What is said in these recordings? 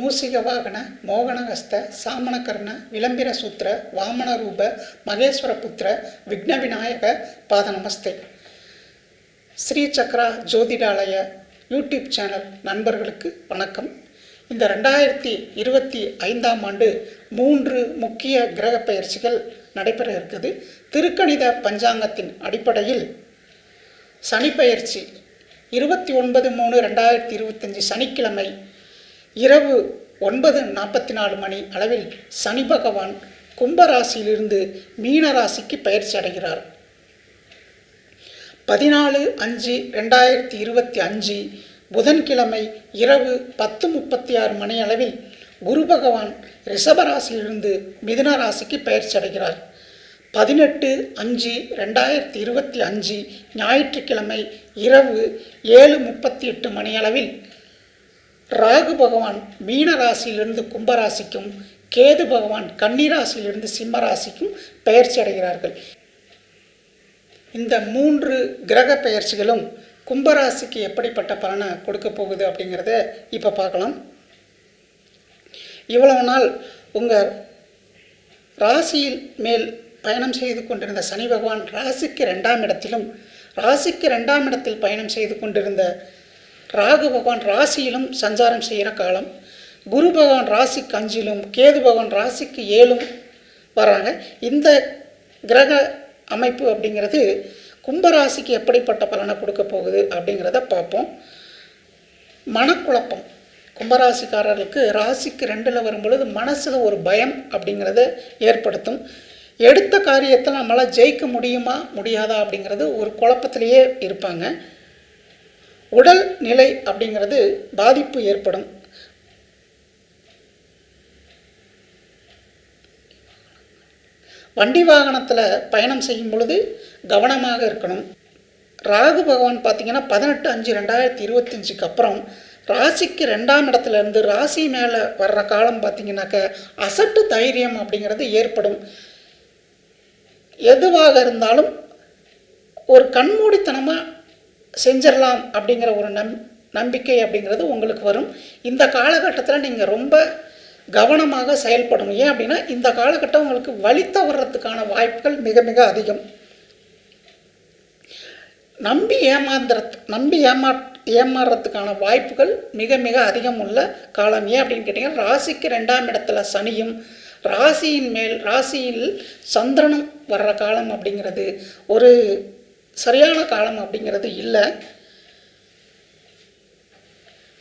மூசிக வாகன மோகனஹஸ்த சாமணಕರ್ಣ விளம்பிர சூத்திர வாமன ரூப மகேஸ்வர புத்திர விக்ன விநாயக பாத நமஸ்தே. ஸ்ரீ சக்ரா ஜோதிடாலய யூடியூப் சேனல் நண்பர்களுக்கு வணக்கம். இந்த 2025ஆம் ஆண்டு 3 முக்கிய கிரக பயிற்சிகள் நடைபெற இருக்குது. திருக்கணித பஞ்சாங்கத்தின் அடிப்படையில் சனி பயிற்சி 29/3/2025 சனிக்கிழமை இரவு 9:44 மணி அளவில் சனி பகவான் கும்பராசியிலிருந்து மீன ராசிக்கு பயிற்சி அடைகிறார். 14/5/2025 புதன்கிழமை இரவு 10:36 மணி அளவில் குரு பகவான் ரிஷபராசியிலிருந்து மிதுன ராசிக்கு பயிற்சி அடைகிறார். 18/5/2025 ஞாயிற்றுக்கிழமை இரவு 7:38 மணி அளவில் ராகு பகவான் மீன ராசியிலிருந்து கும்பராசிக்கும் கேது பகவான் கன்னிராசியிலிருந்து சிம்ம ராசிக்கும் பயிற்சி அடைகிறார்கள். இந்த 3 கிரக பயிற்சிகளும் கும்பராசிக்கு எப்படிப்பட்ட பலனை கொடுக்க போகுது அப்படிங்கிறத இப்போ பார்க்கலாம். இவ்வளவு நாள் உங்கள் ராசியில் மேல் பயணம் செய்து கொண்டிருந்த சனி பகவான் ராசிக்கு 2ஆம் இடத்திலும், ராசிக்கு 2ஆம் இடத்தில் பயணம் செய்து கொண்டிருந்த ராகு பகவான் ராசியிலும் சஞ்சாரம் செய்கிற காலம், குரு பகவான் ராசிக்கு 5லும் கேது பகவான் ராசிக்கு 7லும் வராங்க. இந்த கிரக அமைப்பு அப்படிங்கிறது கும்பராசிக்கு எப்படிப்பட்ட பலனை கொடுக்க போகுது அப்படிங்கிறத பார்ப்போம். மனக்குழப்பம் கும்பராசிக்காரர்களுக்கு ராசிக்கு 2ல் வரும்பொழுது மனசில் ஒரு பயம் அப்படிங்கிறத ஏற்படுத்தும். எடுத்த காரியத்தில் நம்மளால் ஜெயிக்க முடியுமா முடியாதா அப்படிங்கிறது ஒரு குழப்பத்திலேயே இருப்பாங்க. உடல் நிலை அப்படிங்கிறது பாதிப்பு ஏற்படும். வண்டி வாகனத்தில் பயணம் செய்யும் பொழுது கவனமாக இருக்கணும். ராகு பகவான் பார்த்திங்கன்னா 18/5/2025 அப்புறம் ராசிக்கு 2ஆம் இடத்துலேருந்து ராசி மேலே வர்ற காலம் பார்த்திங்கனாக்க அசட்டு தைரியம் அப்படிங்கிறது ஏற்படும். எதுவாக இருந்தாலும் ஒரு கண்மூடித்தனமாக செஞ்சிடலாம் அப்படிங்கிற ஒரு நம்பிக்கை அப்படிங்கிறது உங்களுக்கு வரும். இந்த காலகட்டத்தில் நீங்கள் ரொம்ப கவனமாக செயல்படணும். ஏன் அப்படின்னா இந்த காலகட்டம் உங்களுக்கு வழி தவறதுக்கான வாய்ப்புகள் மிக மிக அதிகம். நம்பி ஏமாறுறதுக்கான வாய்ப்புகள் மிக மிக அதிகம் உள்ள காலம். ஏன் அப்படின்னு கேட்டிங்கன்னா ராசிக்கு 2ஆம் இடத்துல சனியும் ராசியில் சந்திரனும் வர்ற காலம் அப்படிங்கிறது ஒரு சரியான காலம் அப்படிங்கிறது இல்லை.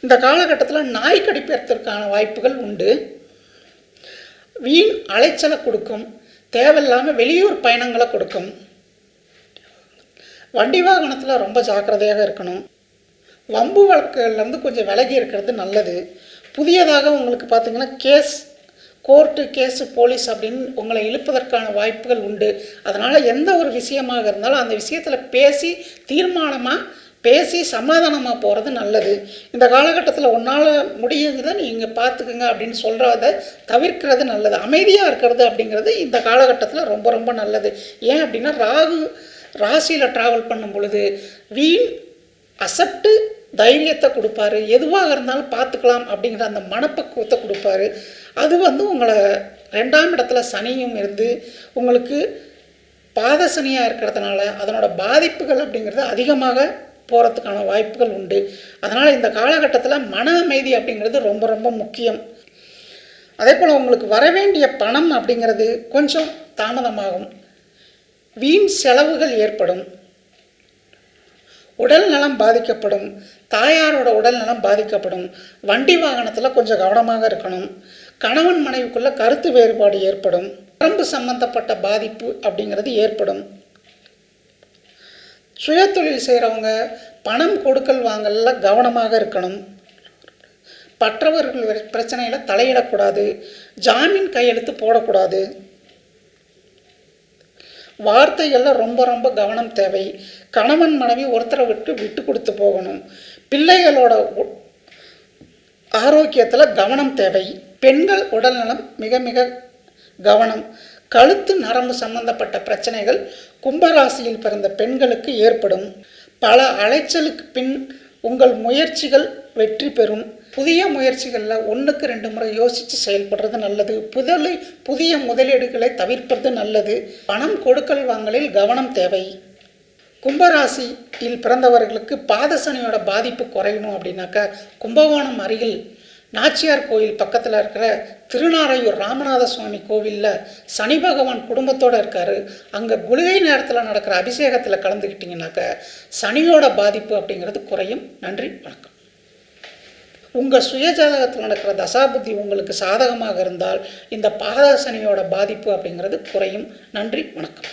இந்த காலகட்டத்தில் நாய் கடிப்பதற்கான வாய்ப்புகள் உண்டு. வீண் அலைச்சலை கொடுக்கும். தேவையில்லாமல் வெளியூர் பயணங்களை கொடுக்கும். வண்டி வாகனத்தில் ரொம்ப ஜாக்கிரதையாக இருக்கணும். வம்பு வழக்குகள்லேருந்து கொஞ்சம் விலகி இருக்கிறது நல்லது. புதியதாக உங்களுக்கு பார்த்திங்கன்னா கோர்ட்டு கேஸு போலீஸ் அப்படின்னு உங்களை இழுப்பதற்கான வாய்ப்புகள் உண்டு. அதனால் எந்த ஒரு விஷயமாக இருந்தாலும் அந்த விஷயத்தில் பேசி சமாதானமாக போகிறது நல்லது. இந்த காலகட்டத்தில் உன்னால் முடியுங்கிறத நீங்கள் பார்த்துக்குங்க அப்படின்னு சொல்கிறத தவிர்க்கிறது நல்லது. அமைதியாக இருக்கிறது அப்படிங்கிறது இந்த காலகட்டத்தில் ரொம்ப ரொம்ப நல்லது. ஏன் அப்படின்னா ராகு ராசியில் ட்ராவல் பண்ணும் பொழுது வீண் அசட்டு தைரியத்தை கொடுப்பாரு. எதுவாக இருந்தாலும் பார்த்துக்கலாம் அப்படிங்கிற அந்த மனப்பக்குவத்தை கொடுப்பாரு. அது உங்களை 2ஆம் இடத்துல சனியும் இருந்து உங்களுக்கு பாத சனியாக இருக்கிறதுனால அதனோட பாதிப்புகள் அப்படிங்கிறது அதிகமாக போகிறதுக்கான வாய்ப்புகள் உண்டு. அதனால் இந்த காலகட்டத்தில் மன அமைதி அப்படிங்கிறது ரொம்ப ரொம்ப முக்கியம். அதே போல் உங்களுக்கு வரவேண்டிய பணம் அப்படிங்கிறது கொஞ்சம் தாமதமாகும். வீண் செலவுகள் ஏற்படும். உடல் நலம் பாதிக்கப்படும். தாயாரோட உடல் நலம் பாதிக்கப்படும். வண்டி வாகனத்தில் கொஞ்சம் கவனமாக இருக்கணும். கணவன் மனைவிக்குள்ள கருத்து வேறுபாடு ஏற்படும். உடம்பு சம்பந்தப்பட்ட பாதிப்பு அப்படிங்கிறது ஏற்படும். சுயதொழில் செய்கிறவங்க பணம் கொடுக்கல் வாங்கல கவனமாக இருக்கணும். மற்றவர்கள் பிரச்சனையில் தலையிடக்கூடாது. ஜாமீன் கையெழுத்து போடக்கூடாது. வார்த்தைகளில் ரொம்ப ரொம்ப கவனம் தேவை. கணவன் மனைவி ஒருத்தரை விட்டு கொடுத்து போகணும். பிள்ளைகளோட ஆரோக்கியத்தில் கவனம் தேவை. பெண்கள் உடல்நலம் மிக மிக கவனம். கழுத்து நரம்பு சம்பந்தப்பட்ட பிரச்சனைகள் கும்பராசியில் பிறந்த பெண்களுக்கு ஏற்படும். பல அலைச்சலுக்கு பின் உங்கள் முயற்சிகள் வெற்றி பெறும். புதிய முயற்சிகளில் 1க்கு 2 முறை யோசித்து செயல்படுறது நல்லது. புதிய முதலீடுகளை தவிர்ப்பது நல்லது. பணம் கொடுக்கல் வாங்கலில் கவனம் தேவை. கும்பராசியில் பிறந்தவர்களுக்கு பாத சனியோட பாதிப்பு குறையணும் அப்படின்னாக்கா கும்பகோணம் அருகில் நாச்சியார் கோயில் பக்கத்தில் இருக்கிற திருநாரையூர் ராமநாத சுவாமி கோவிலில் சனி பகவான் குடும்பத்தோடு இருக்கார். அங்கே குளிகை நேரத்தில் நடக்கிற அபிஷேகத்தில் கலந்துக்கிட்டிங்கனாக்கா சனியோட பாதிப்பு அப்படிங்கிறது குறையும். நன்றி, வணக்கம். உங்கள் சுயஜாதகத்தில் நடக்கிற தசாபுத்தி உங்களுக்கு சாதகமாக இருந்தால் இந்த பாத சனியோட பாதிப்பு அப்படிங்கிறது குறையும். நன்றி, வணக்கம்.